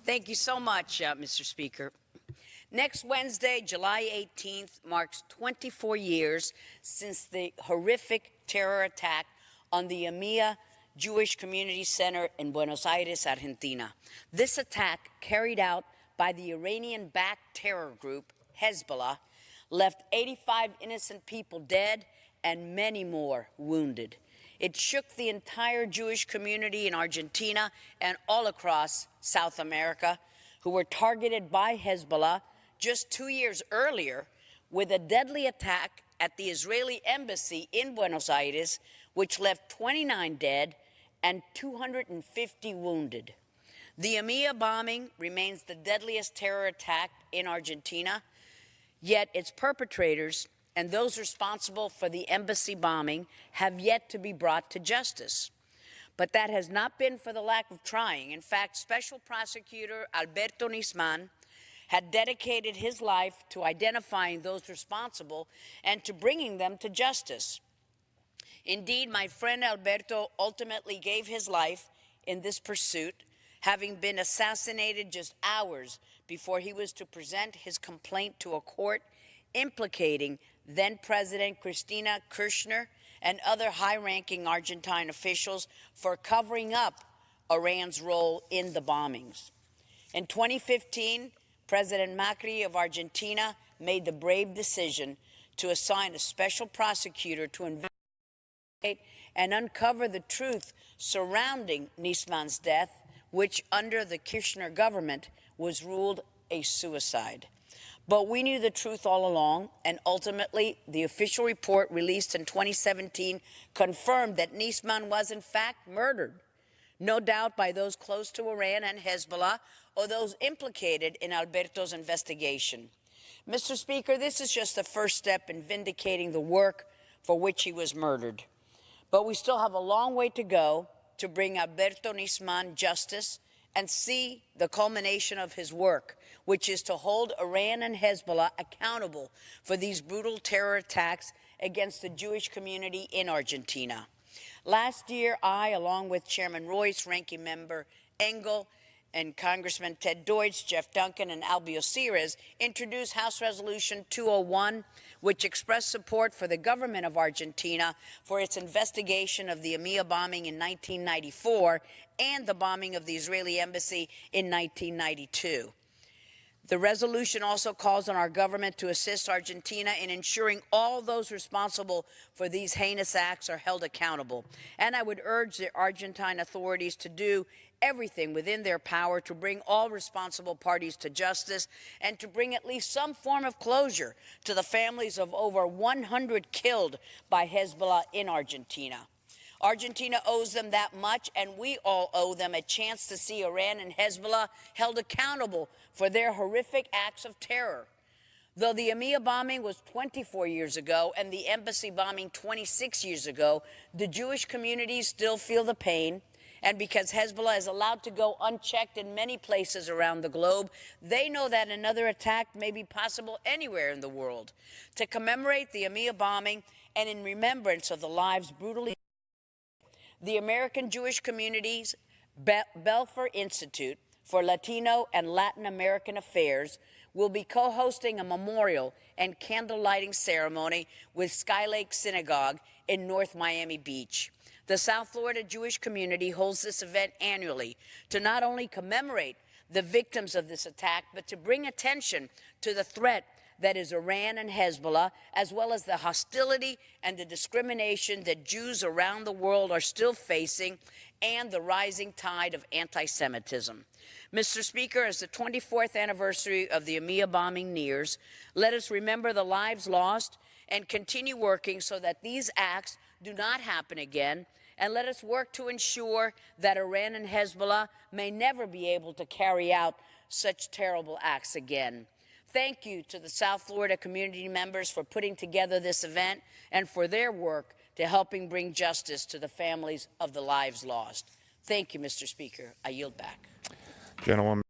Thank you so much, Mr. Speaker. Next Wednesday, July 18th, marks 24 years since the horrific terror attack on the AIMA Jewish Community Center in Buenos Aires, Argentina. This attack, carried out by the Iranian-backed terror group Hezbollah, left 85 innocent people dead and many more wounded. It shook the entire Jewish community in Argentina and all across South America, who were targeted by Hezbollah just 2 years earlier with a deadly attack at the Israeli embassy in Buenos Aires, which left 29 dead and 250 wounded. The AIMA bombing remains the deadliest terror attack in Argentina, yet its perpetrators and those responsible for the embassy bombing have yet to be brought to justice. But that has not been for the lack of trying. In fact, Special Prosecutor Alberto Nisman had dedicated his life to identifying those responsible and to bringing them to justice. Indeed, my friend Alberto ultimately gave his life in this pursuit, having been assassinated just hours before he was to present his complaint to a court implicating then-President Cristina Kirchner and other high-ranking Argentine officials for covering up Iran's role in the bombings. In 2015, President Macri of Argentina made the brave decision to assign a special prosecutor to investigate and uncover the truth surrounding Nisman's death, which under the Kirchner government was ruled a suicide. But we knew the truth all along, and ultimately the official report released in 2017 confirmed that Nisman was in fact murdered, no doubt by those close to Iran and Hezbollah or those implicated in Alberto's investigation. Mr. Speaker, this is just the first step in vindicating the work for which he was murdered. But we still have a long way to go to bring Alberto Nisman justice and see the culmination of his work, which is to hold Iran and Hezbollah accountable for these brutal terror attacks against the Jewish community in Argentina. Last year, I, along with Chairman Royce, Ranking Member Engel, and Congressman Ted Deutsch, Jeff Duncan, and Albio Sires, introduced House Resolution 201, which expressed support for the government of Argentina for its investigation of the AIMA bombing in 1994 and the bombing of the Israeli embassy in 1992. The resolution also calls on our government to assist Argentina in ensuring all those responsible for these heinous acts are held accountable. And I would urge the Argentine authorities to do everything within their power to bring all responsible parties to justice and to bring at least some form of closure to the families of over 100 killed by Hezbollah in Argentina. Argentina owes them that much, and we all owe them a chance to see Iran and Hezbollah held accountable for their horrific acts of terror. Though the AIMA bombing was 24 years ago and the embassy bombing 26 years ago, the Jewish communities still feel the pain. And because Hezbollah is allowed to go unchecked in many places around the globe, they know that another attack may be possible anywhere in the world. To commemorate the AIMA bombing and in remembrance of the lives brutally, the American Jewish Community's Belfer Institute for Latino and Latin American Affairs will be co-hosting a memorial and candle lighting ceremony with Skylake Synagogue in North Miami Beach. The South Florida Jewish community holds this event annually to not only commemorate the victims of this attack, but to bring attention to the threat that is Iran and Hezbollah, as well as the hostility and the discrimination that Jews around the world are still facing, and the rising tide of anti-Semitism. Mr. Speaker, as the 24th anniversary of the AIMA bombing nears, let us remember the lives lost and continue working so that these acts do not happen again, and let us work to ensure that Iran and Hezbollah may never be able to carry out such terrible acts again. Thank you to the South Florida community members for putting together this event and for their work to helping bring justice to the families of the lives lost. Thank you, Mr. Speaker. I yield back. Gentlewoman.